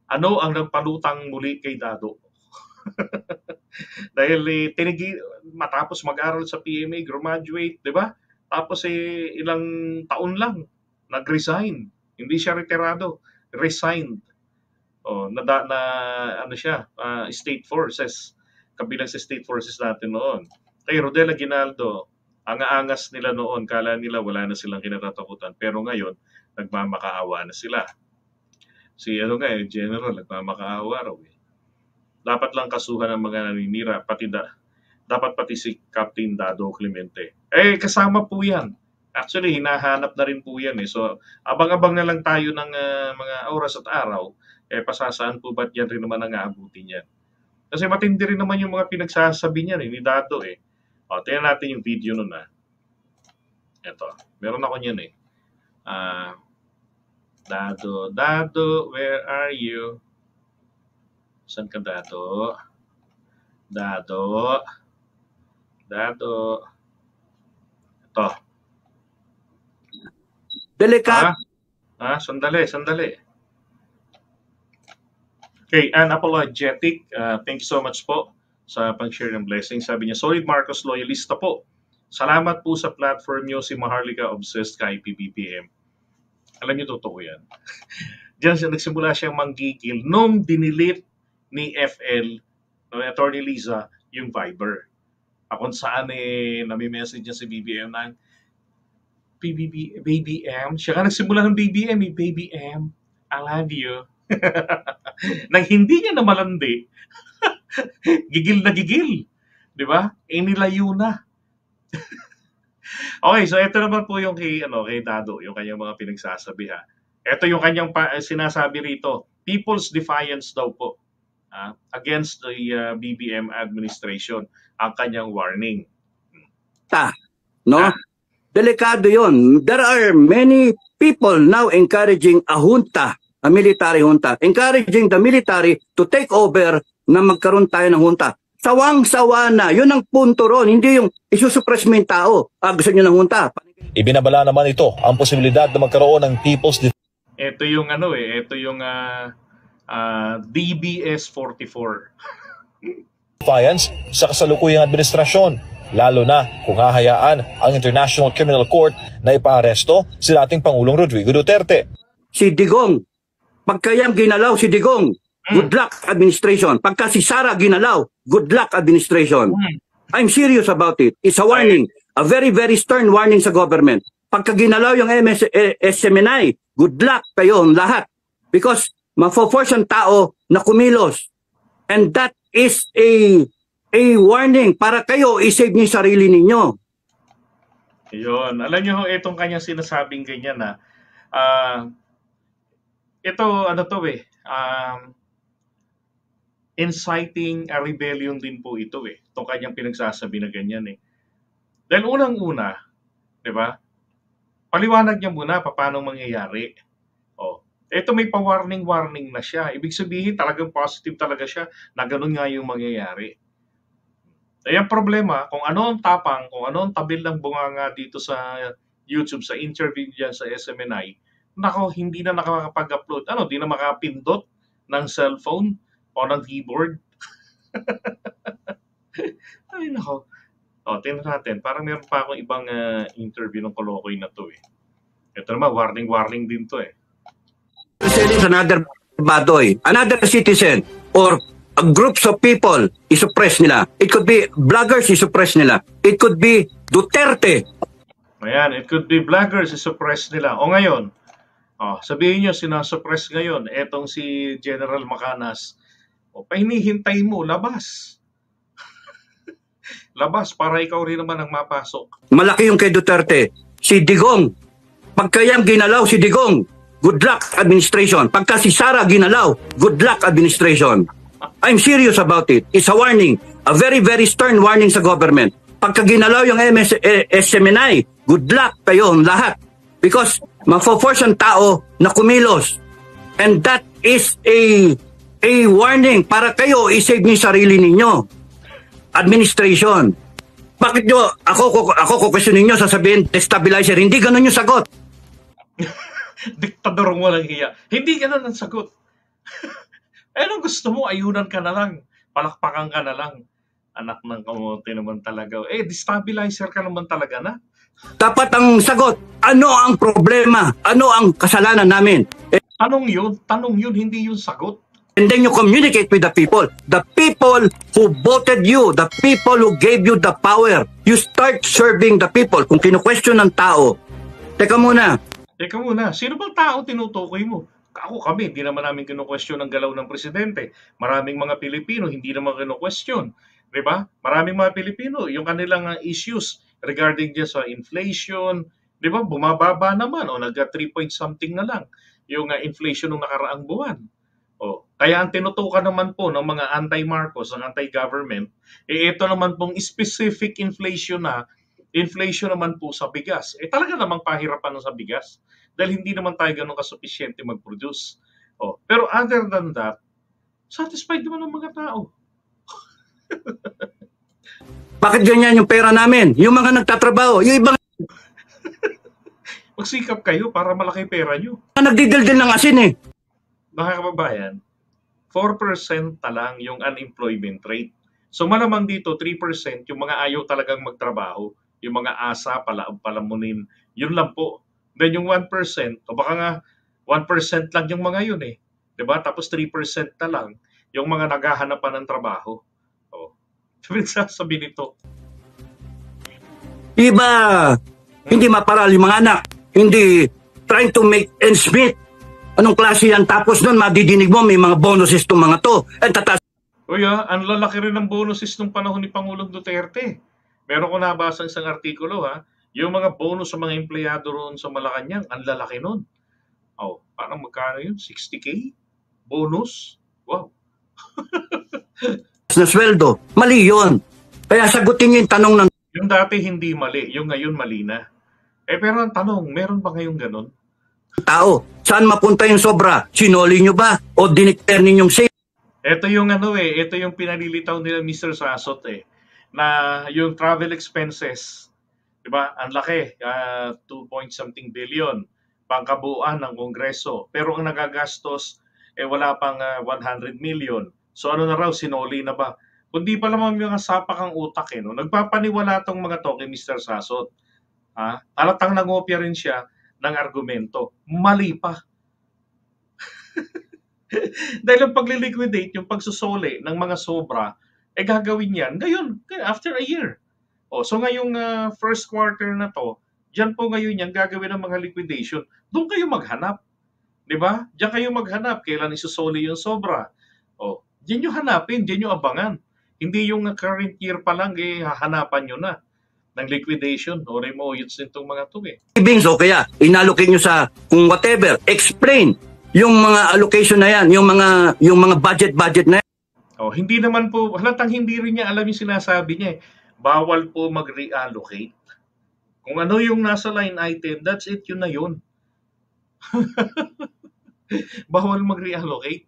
Ano ang nagpalutang muli kay Dado? Dahil matapos mag-aral sa PMA, graduate, di ba? Tapos ilang taon lang, nag-resign. Hindi siya retirado, resigned. Ano siya, State Forces, kabilang sa State Forces natin noon. Kay Rodel Aguinaldo, ang aangas nila noon, kala nila wala na silang kinatatakutan. Pero ngayon, nagmamakaawa na sila. Si General, nagmamakaawa raw eh. Dapat lang kasuhan ng mga naninira, dapat pati si Captain Dado Clemente. Kasama po yan. Actually, hinahanap na rin po yan eh. So, abang-abang na lang tayo ng mga oras at araw. Pasasaan po ba't yan rin naman ang aabutin yan? Kasi matindi rin naman yung mga pinagsasabi niya ni Dado eh. Tingnan natin yung video nun Ito, meron ako niyan eh. Dado, where are you? Saan ka, Dado? Dado. Ito. Delikado. Sandali. Okay, unapologetic. Thank you so much po sa pag-share ng blessing. Sabi niya, Solid Marcos loyalista po. Salamat po sa platform niyo, si Maharlika Obsessed kay PBBM. Alam niyo, totoo yan. Diyan nagsimula siyang manggigil nung dinilit ni FL, no, Attorney Liza, yung Viber. Kung saan nami-message niya si BBM ng BBM. Siya ka nagsimula ng BBM eh. BBM, I love you. Nang hindi niya na malandi, gigil na gigil. Di ba? Nilayo na. Okay, so ito naman po yung kay Dado, yung kanyang mga pinagsasabi Ito yung kanyang sinasabi rito. People's defiance daw po against the BBM administration, ang kanyang warning. No? Delikado yun. There are many people now encouraging a junta, a military junta, encouraging the military to take over na magkaroon tayo ng junta. Sawang-sawa na. Yun ang punto ron. Hindi yung isusuppress mo yung tao. Gusto nyo ng junta. Ibinabala naman ito ang posibilidad na magkaroon ng people's ito yung DBS 44. defiance sa kasalukuyang administrasyon, lalo na kung hahayaan ang International Criminal Court na ipaaresto si dating Pangulong Rodrigo Duterte. Si Digong, pagkayang ginalaw si Digong, good luck administration. Pagka si Sara ginalaw, good luck administration. I'm serious about it. It's a warning. A very, very stern warning sa government. Pagka ginalaw yung SMNI, good luck kayo lahat. Because mafo-force ang tao na kumilos. And that is a warning para kayo i-save niyo yung sarili ninyo. Yun. Alam niyo, itong kanyang sinasabing ganyan ito, inciting a rebellion din po ito Itong kanyang pinagsasabi na ganyan Dahil unang-una, di ba? Paliwanag niya muna paano mangyayari. Ito may pa-warning na siya. Ibig sabihin talagang positive talaga siya na ganun nga yung mangyayari. Ang problema, kung ano ang tapang, kung ano ang tabil ng bunganga dito sa YouTube, sa interview diyan sa SMNI, hindi na nakakapag-upload. Di na makapindot ng cellphone o ng keyboard. Ay, nako. Tingnan natin. Parang meron pa akong ibang interview ng kolokoy na to Ito naman, warning din to Another badoy, another citizen, or groups of people, isuppress nila. It could be vloggers, isuppress nila. It could be Duterte. Ayan, it could be vloggers, isuppress nila. O ngayon, sabihin nyo, sinasuppress ngayon, etong si General Macanas, pahinihintay mo, labas. Labas para ikaw rin naman ang mapasok. Malaki yung kay Duterte. Si Digong, pagkayang ginalaw si Digong, good luck administration. Pagka si Sara ginalaw, good luck administration. I'm serious about it. It's a warning. A very, very stern warning sa government. Pagka ginalaw yung SMNI, good luck kayo lahat. Because mafo-force ang tao na kumilos. And that is a warning para kayo i-save niyo sarili ninyo. Administration. Bakit nyo, ako kukwestiyonin nyo, sasabihin, destabilizer, hindi ganun yung sagot. Diktadorong walang hiya. Hindi ganun ang sagot. Anong gusto mo? Ayunan ka na lang. Palakpakan ka na lang. Anak ng kamote naman talaga. Destabilizer ka naman talaga na. Dapat ang sagot, ano ang problema? Ano ang kasalanan namin? Tanong yun, hindi yun sagot. And then you communicate with the people. The people who voted you, the people who gave you the power. You start serving the people. Kung kinu-question ng tao, teka muna, Sino bang tao tinutukoy mo? Kami, hindi naman namin kinu-question ang galaw ng presidente. Maraming mga Pilipino, hindi naman kinu-question. Diba? Maraming mga Pilipino, yung kanilang issues regarding dyan sa inflation, diba? Bumababa naman, o nag 3 point something na lang yung inflation ng nakaraang buwan. Kaya ang tinutukan naman po ng mga anti-Marcos, ng anti-government, ito naman pong specific inflation naman po sa bigas. Talaga namang pahirapan sa bigas dahil hindi naman tayo ganun kasupisyente mag-produce. Pero other than that, satisfied naman ang mga tao. bakit ganyan yung pera namin? Yung mga nagtatrabaho, yung ibang Magsikap kayo para malaki pera nyo. nagdidildil ng asin eh. Mga kababayan, 4% na lang yung unemployment rate. So malamang dito, 3% yung mga ayaw talagang magtrabaho, yung mga asa, palamunin, yun lang po. Then yung 1%, o baka nga 1% lang yung mga yun eh. Diba? Tapos 3% na lang yung mga naghahanapan ng trabaho. Sabi nito. Iba, hindi maparal yung mga anak. Hindi trying to make ends meet. Anong klase yan? Tapos nun, madidinig mo, may mga bonuses itong mga to. Ang lalaki rin ng bonuses nung panahon ni Pangulong Duterte. Meron ko nabasa isang artikulo, yung mga bonus sa mga empleyado roon sa Malacanang, ang lalaki nun. Parang magkano yun? 60K? Bonus? Wow. na sweldo. Mali yun. Kaya sagutin niyo yung tanong ng Yung dati hindi mali, yung ngayon mali na. Pero ang tanong, meron ba ngayong ganun? tao. Saan mapunta yung sobra? Sinoli nyo ba? O dinikter ninyong save? Ito yung ito yung pinalilitaw nila Mr. Sasot na yung travel expenses, 'di ba? Ang laki, 2 point something billion pangkabuuan ng Kongreso. Pero ang nagagastos wala pang 100 million. So ano na raw, sinoli na ba? Kundi pa naman yung sapak ang utak no. Nagpapaniwala tong mga to kay Mr. Sasot. Halatang nangopya rin siya ng argumento. Mali pa. Dahil ang pagliliquidate, yung pagsusole ng mga sobra, gagawin yan ngayon, after a year. So ngayong first quarter na to, dyan po ngayon yan gagawin ng mga liquidation. Doon kayo maghanap. Diba? Diyan kayo maghanap kailan isusole yung sobra. Diyan nyo hanapin, diyan nyo abangan. Hindi yung current year pa lang, hahanapan nyo na ng liquidation o remoyutes nitong mga to Savings o kaya inallocate nyo sa kung whatever. Explain yung mga allocation na yan, yung mga budget na yan. Hindi naman po, halatang hindi rin niya alam yung sinasabi niya Bawal po mag-reallocate. Kung ano yung nasa line item, that's it, yun na yun. Bawal mag-reallocate.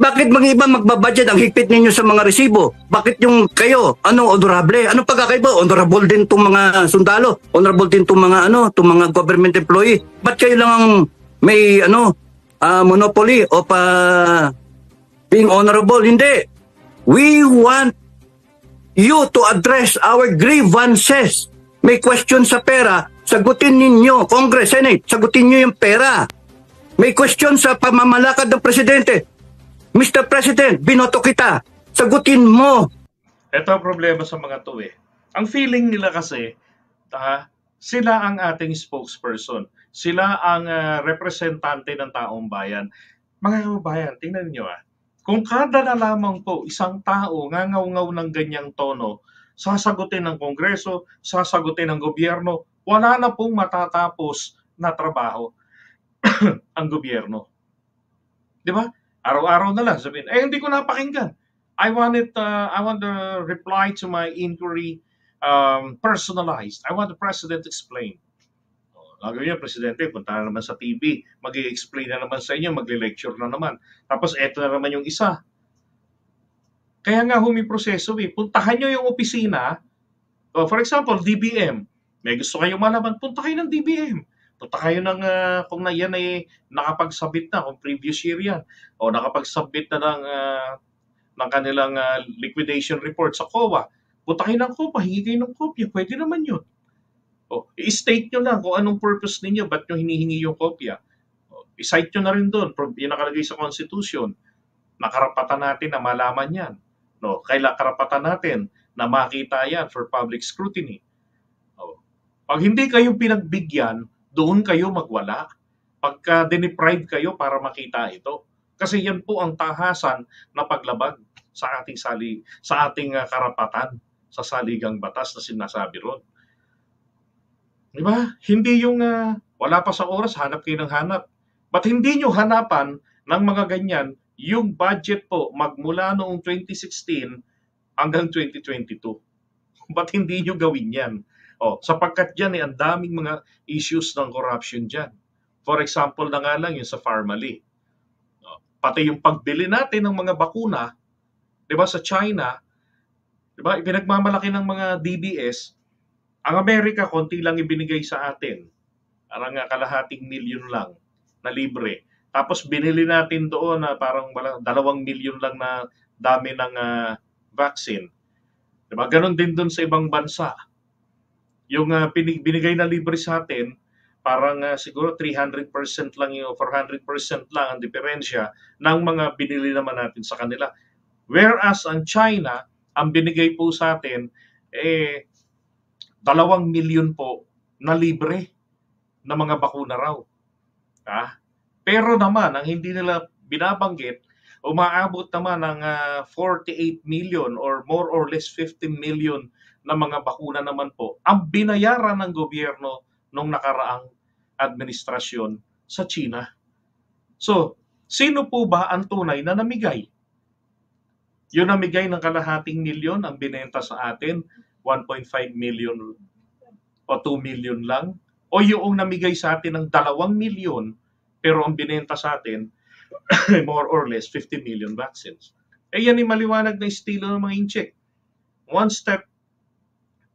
Bakit mga iba magbabudget ang higpit ninyo sa mga resibo? Bakit yung kayo, honorable? Anong pagkakaiba? Honorable din itong mga sundalo. Honorable din itong mga government employee. Ba't kayo lang ang may monopoly o being honorable? Hindi. We want you to address our grievances. May question sa pera, sagutin ninyo. Congress, Senate, sagutin nyo yung pera. May question sa pamamalakad ng presidente. Mr. President, binoto kita. Sagutin mo. Ito ang problema sa mga to Ang feeling nila kasi, sila ang ating spokesperson. Sila ang representante ng taong bayan. Mga kababayan, tingnan niyo Kung kada na lamang po isang tao ngangaw-ngaw ng ganyang tono, sasagutin ng Kongreso, sasagutin ng gobyerno, wala na pong matatapos na trabaho ang gobyerno. Di ba? Araw-araw na lang sabihin, hindi ko napakinggan. I want the reply to my inquiry personalized. I want the president to explain. Lagay niya, presidente, punta na naman sa TV, mag-i-explain na naman sa inyo, magle-lecture na naman. Tapos eto na naman yung isa. Kaya nga humiproseso puntahan nyo yung opisina. For example, DBM. May gusto kayong malaman, punta kayo ng DBM. Punta kayo ng, kung na yan ay nakapag-submit na, kung previous year yan, o nakapag-submit na ng kanilang liquidation report sa COA. Punta kayo ng COA, hingi kayo ng kopya, pwede naman yun. O, i-state nyo lang kung anong purpose ninyo, ba't nyo hinihingi yung kopya. O, i-cite nyo na rin doon, yung nakalagay sa Constitution, na karapatan natin na malaman yan. No, kailangan karapatan natin na makita yan for public scrutiny. O, pag hindi kayo pinagbigyan, doon kayo magwala. Pagka deprive kayo para makita ito. Kasi yan po ang tahasan na paglabag sa ating karapatan sa saligang batas na sinasabi ron. Di ba? Hindi yung wala pa sa oras, hanap kayo ng hanap. Ba't hindi nyo hanapan ng mga ganyan yung budget po magmula noong 2016 hanggang 2022? Ba't hindi nyo gawin yan? Sapagkat dyan ang daming mga issues ng corruption dyan. For example na nga lang yung sa Pharmally. Pati yung pagbili natin ng mga bakuna, di ba, sa China, di ba, ipinagmamalaki ng mga DBS, ang Amerika, konti lang ibinigay sa atin. Parang kalahating milyon lang na libre. Tapos binili natin doon na parang 2 milyon lang na dami ng vaccine. Diba? Ganon din doon sa ibang bansa. Yung binigay na libre sa atin, parang siguro 300% lang yung 400% lang ang diferensya ng mga binili naman natin sa kanila. Whereas ang China, ang binigay po sa atin, 2 milyon po na libre na mga bakuna raw. Pero naman, ang hindi nila binabanggit, umaabot naman ng 48 million or more or less 15 million na mga bakuna naman po ang binayaran ng gobyerno nung nakaraang administrasyon sa China. So, sino po ba ang tunay na namigay? Yung namigay ng kalahating milyon ang binenta sa atin, 1.5 million o 2 million lang? O yung namigay sa atin ng 2 milyon pero ang binenta sa atin more or less 50 million vaccines? Yan yung maliwanag na estilo ng mga incheck. One step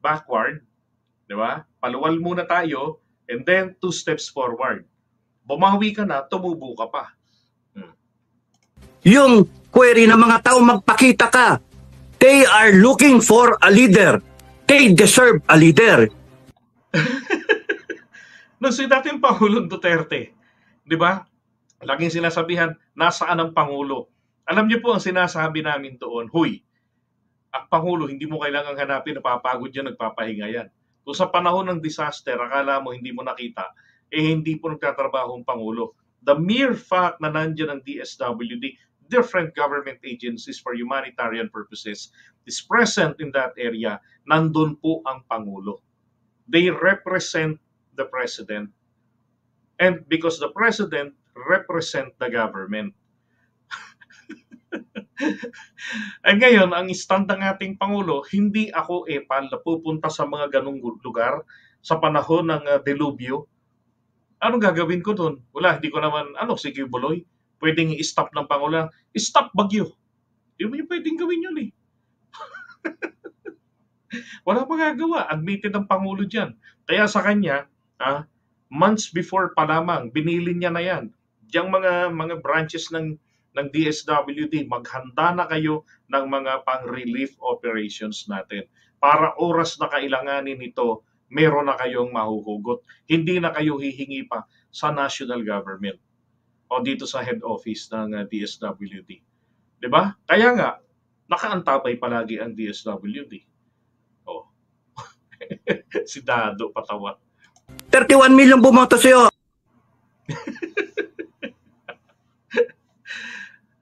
backward, di ba? Paluwal muna tayo and then 2 steps forward. Bumawi ka na, tumubo ka pa. Yung query ng mga tao, magpakita ka. They are looking for a leader. They deserve a leader. Nung si dating Pangulong Duterte, di ba? Laging sinasabihan, nasaan ang Pangulo? Alam niyo po ang sinasabi namin doon, huy, ang Pangulo, hindi mo kailangang hanapin, napapagod yan, nagpapahinga yan. Kung sa panahon ng disaster, akala mo hindi mo nakita, hindi po nagtatrabaho ang Pangulo. The mere fact na nandiyan ang DSWD, different government agencies for humanitarian purposes, is present in that area, nandun po ang Pangulo. They represent the President. And because the President represent the government. Ay ngayon, ang stand ng ating Pangulo, hindi ako pupunta sa mga ganung lugar sa panahon ng delubyo. Anong gagawin ko doon? Wala, hindi ko naman, sige Buloy, pwedeng i-stop ng Pangulo. I-stop Bagyo. Hindi mo yung pwedeng gawin yun . Wala magagawa. Admitted ang Pangulo dyan. Kaya sa kanya, months before pa lamang, binili niya na yan. Diyang mga branches ng DSWD, maghanda na kayo ng mga pang-relief operations natin. Para oras na kailanganin ito, meron na kayong mahuhugot. Hindi na kayo hihingi pa sa national government o dito sa head office ng DSWD. Diba? Kaya nga, nakaantabay palagi ang DSWD. Si Dado patawa. 31 million bumoto sa'yo.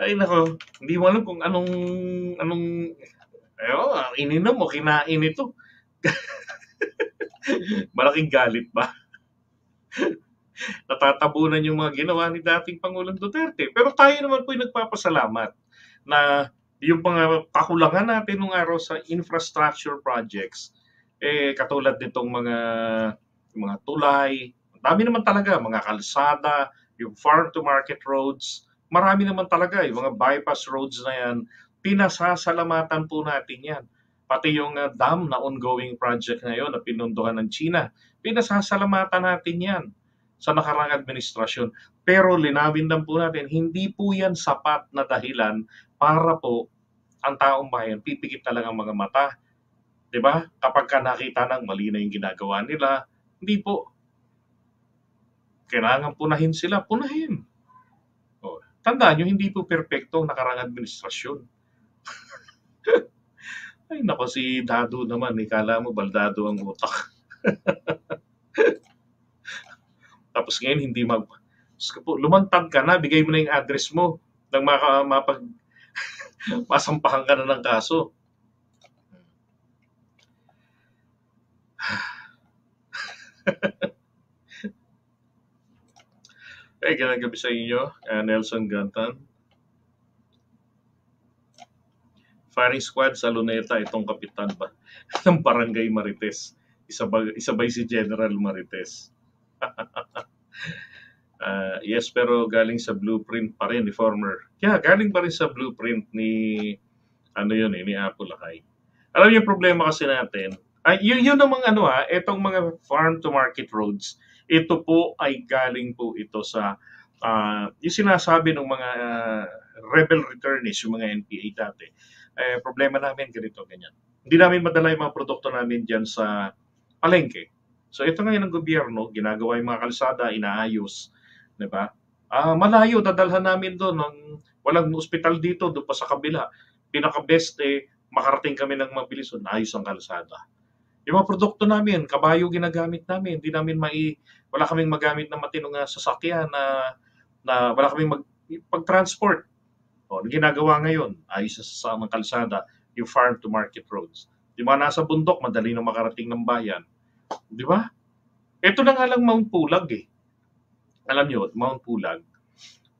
Ay nako, hindi mo alam kung anong ininom mo, kinain ito. Malaking galit ba? Natatabunan yung mga ginawa ni dating Pangulong Duterte. Pero tayo naman po yung nagpapasalamat na yung mga kakulangan natin nung araw sa infrastructure projects, katulad nitong mga tulay, dami naman talaga, mga kalsada, yung farm to market roads, marami naman talaga, yung mga bypass roads na yan, pinasasalamatan po natin yan. Pati yung dam na ongoing project ngayon na pinunduhan ng China, pinasasalamatan natin yan. sa nakaraang administrasyon. Pero linawin lang po natin, hindi po yan sapat na dahilan para po ang taong bayan pipikit talaga ang mga mata. 'Di ba? Kapag ka nakita ng mali na yung ginagawa nila, hindi po. Kailangan punahin sila, punahin. O, tandaan nyo, hindi po perpekto ang nakaraang administrasyon. Ay nako, si Dado naman, kala mo baldado ang utak. Tapos ngayon, hindi lumantad ka na, bigay mo na yung address mo nang masampahan ka na ng kaso. Ay, ganang gabi sa inyo, Nelson Gantan. Firing squad sa Luneta, itong kapitan ba ng Barangay Marites. Isabay si General Marites. Yes, pero galing sa blueprint pa rin ni former. Galing pa rin sa blueprint ni ni Apo Lakay. Alam niyo yung problema kasi natin, yun namang itong mga farm to market roads, ito po ay galing po ito sa yung sinasabi ng mga rebel returnees, yung mga NPA dati. Problema namin ganito, ganyan. Hindi namin madala yung mga produkto namin dyan sa palengke. So ito ngayon ng gobyerno, ginagawa yung mga kalsada, inaayos, di ba? Malayo, dadalhan namin doon. Walang ospital dito, doon pa sa kabila. Pinaka-best makarating kami ng mabilis, naayos ang kalsada. Yung mga produkto namin, kabayo ginagamit namin, hindi namin wala kaming magamit na matinong sasakyan na wala kaming pag-transport. Ginagawa ngayon, ayos sa mga kalsada, yung farm to market roads. Di ba, nasa bundok, madali na makarating ng bayan. Di ba? Ito na nga lang Mount Pulag Alam niyo, Mount Pulag,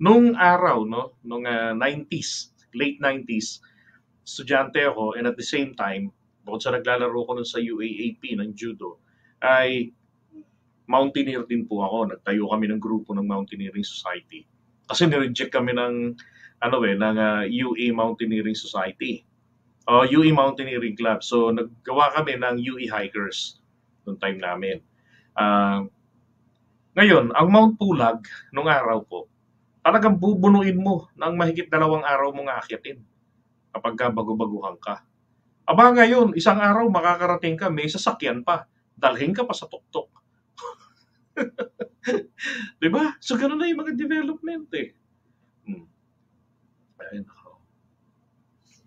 nung araw, nung 90s, late 90s, estudyante ako, and at the same time, bukod sa naglalaro ko nun sa UAAP ng judo, ay mountaineer din po ako. Nagtayo kami ng grupo ng Mountaineering Society. Kasi nireject kami ng UE Mountaineering Society. UE Mountaineering Club. So, naggawa kami ng UE Hikers noong time namin. Ngayon, ang Mount Pulag, nung araw po, talagang bubunuin mo ng mahigit 2 araw mong aakyatin kapag bago-baguhan ka. Aba ngayon, isang araw makakarating ka, may sasakyan pa. Dalhin ka pa sa tuktok. Diba? So, gano'n na yung mga development Ayun.